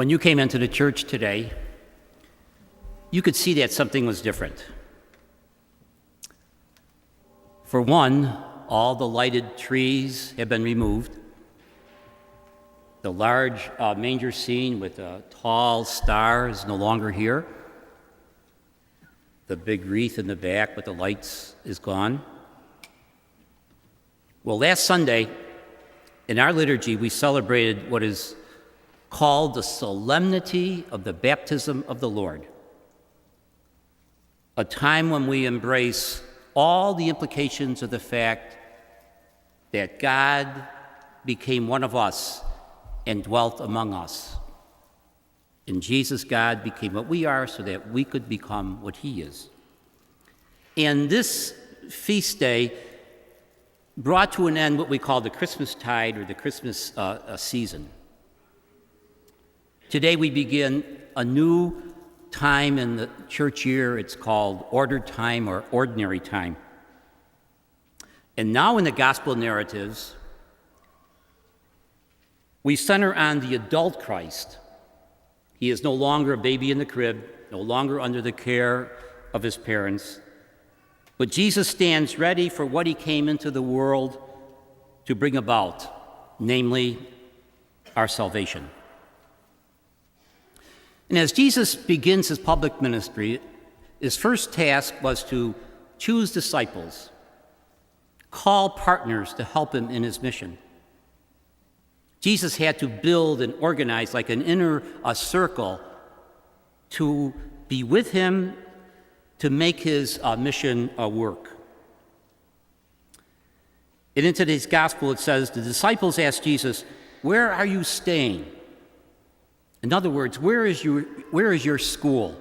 When you came into the church today, you could see that something was different. For one, all the lighted trees have been removed. The large manger scene with a tall star is no longer here. The big wreath in the back with the lights is gone. Well, last Sunday, in our liturgy, we celebrated what is called the solemnity of the baptism of the Lord, a time when we embrace all the implications of the fact that God became one of us and dwelt among us. In Jesus, God became what we are so that we could become what he is. And this feast day brought to an end what we call the Christmas tide or the Christmas season. Today we begin a new time in the church year. It's called ordered time or ordinary time. And now in the gospel narratives, we center on the adult Christ. He is no longer a baby in the crib, no longer under the care of his parents, but Jesus stands ready for what he came into the world to bring about, namely our salvation. And as Jesus begins his public ministry, his first task was to choose disciples, call partners to help him in his mission. Jesus had to build and organize like an inner circle to be with him, to make his mission work. And in today's gospel it says, the disciples asked Jesus, "Where are you staying?" In other words, where is your school?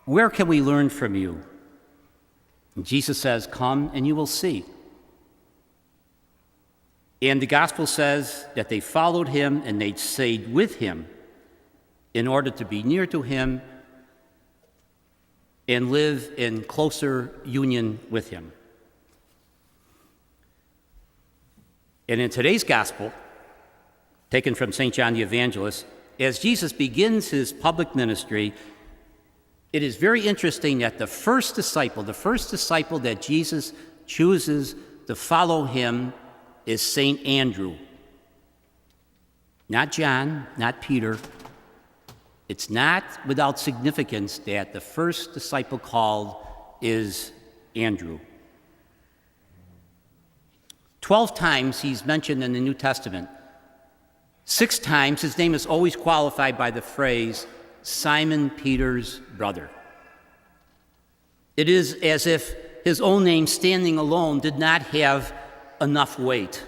Where can we learn from you? And Jesus says, "Come and you will see." And the gospel says that they followed him and they stayed with him in order to be near to him and live in closer union with him. And in today's gospel, taken from St. John the Evangelist, as Jesus begins his public ministry, it is very interesting that the first disciple that Jesus chooses to follow him is St. Andrew. Not John, not Peter. It's not without significance that the first disciple called is Andrew. 12 times he's mentioned in the New Testament. 6 times his name is always qualified by the phrase, Simon Peter's brother. It is as if his own name standing alone did not have enough weight.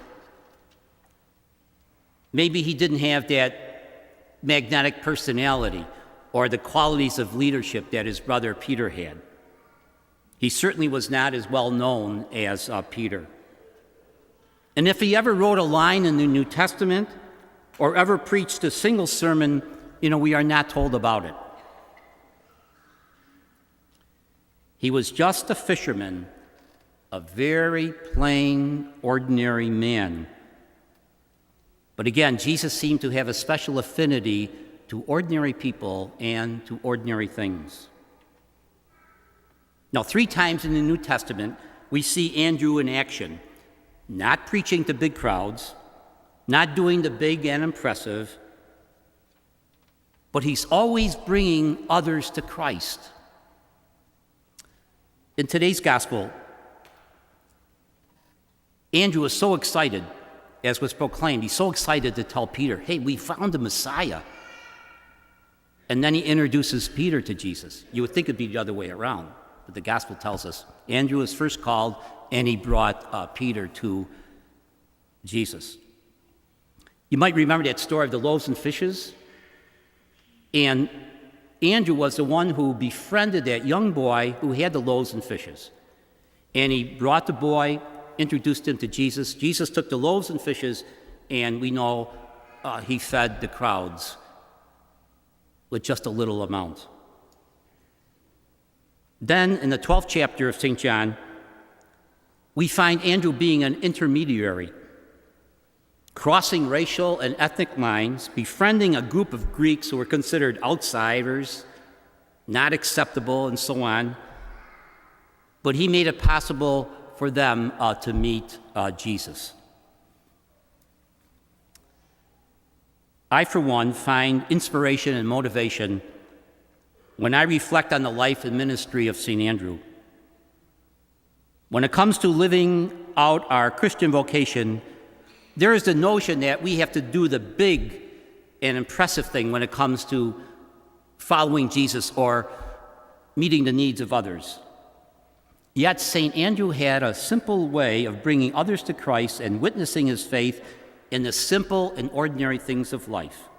Maybe he didn't have that magnetic personality or the qualities of leadership that his brother Peter had. He certainly was not as well known as Peter. And if he ever wrote a line in the New Testament or ever preached a single sermon, we are not told about it. He was just a fisherman, a very plain, ordinary man. But again, Jesus seemed to have a special affinity to ordinary people and to ordinary things. Now, 3 times in the New Testament, we see Andrew in action, not preaching to big crowds, not doing the big and impressive, but he's always bringing others to Christ. In today's gospel, Andrew is so excited, as was proclaimed. He's so excited to tell Peter, "Hey, we found the Messiah." And then he introduces Peter to Jesus. You would think it'd be the other way around, but the gospel tells us Andrew was first called, and he brought Peter to Jesus. You might remember that story of the loaves and fishes. And Andrew was the one who befriended that young boy who had the loaves and fishes. And he brought the boy, introduced him to Jesus. Jesus took the loaves and fishes, and we know he fed the crowds with just a little amount. Then, in the 12th chapter of St. John, we find Andrew being an intermediary. crossing racial and ethnic lines, befriending a group of Greeks who were considered outsiders, not acceptable, and so on. But he made it possible for them to meet Jesus. I, for one, find inspiration and motivation when I reflect on the life and ministry of St. Andrew. When it comes to living out our Christian vocation, there is the notion that we have to do the big and impressive thing when it comes to following Jesus or meeting the needs of others. Yet St. Andrew had a simple way of bringing others to Christ and witnessing his faith in the simple and ordinary things of life.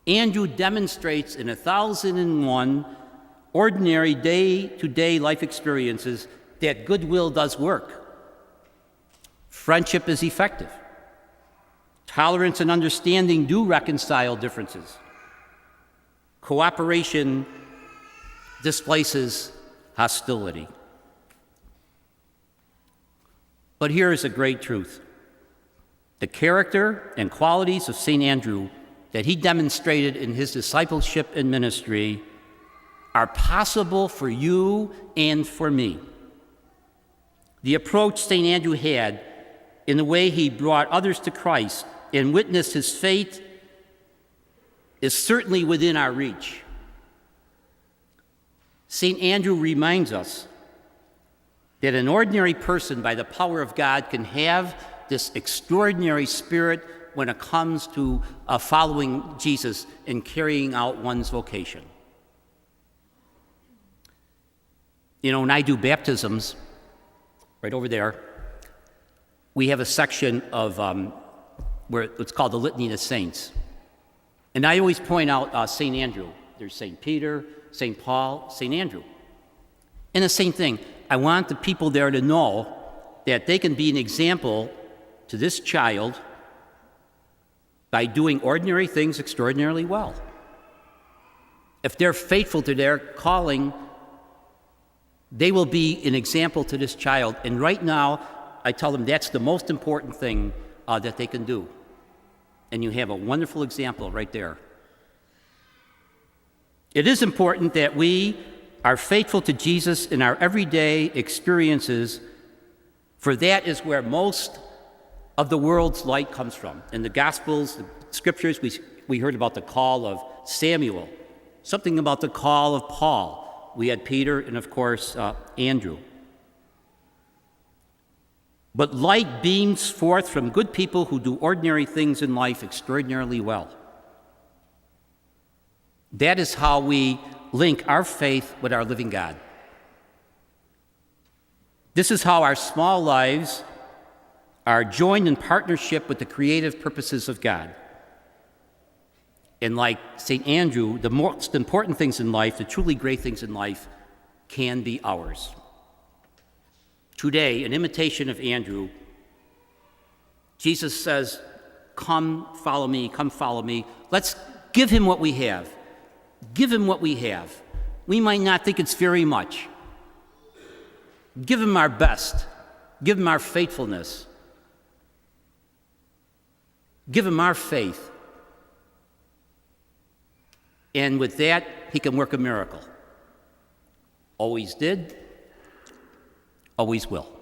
Andrew demonstrates in 1,001 ordinary day-to-day life experiences that goodwill does work. Friendship is effective. Tolerance and understanding do reconcile differences. Cooperation displaces hostility. But here is a great truth. The character and qualities of St. Andrew that he demonstrated in his discipleship and ministry are possible for you and for me. The approach St. Andrew had in the way he brought others to Christ and witnessed his faith is certainly within our reach. St. Andrew reminds us that an ordinary person, by the power of God, can have this extraordinary spirit when it comes to following Jesus and carrying out one's vocation. You know, when I do baptisms, right over there, we have a section of where it's called the Litany of the Saints. And I always point out St. Andrew. There's St. Peter, St. Paul, St. Andrew. And the same thing, I want the people there to know that they can be an example to this child by doing ordinary things extraordinarily well. If they're faithful to their calling, they will be an example to this child. And right now, I tell them that's the most important thing that they can do. And you have a wonderful example right there. It is important that we are faithful to Jesus in our everyday experiences, for that is where most of the world's light comes from. In the Gospels, the Scriptures, we heard about the call of Samuel, something about the call of Paul. We had Peter and, of course, Andrew. But light beams forth from good people who do ordinary things in life extraordinarily well. That is how we link our faith with our living God. This is how our small lives are joined in partnership with the creative purposes of God. And like St. Andrew, the most important things in life, the truly great things in life, can be ours. Today, in imitation of Andrew, Jesus says, come follow me, come follow me. Let's give him what we have. Give him what we have. We might not think it's very much. Give him our best. Give him our faithfulness. Give him our faith. And with that, he can work a miracle. Always did, always will.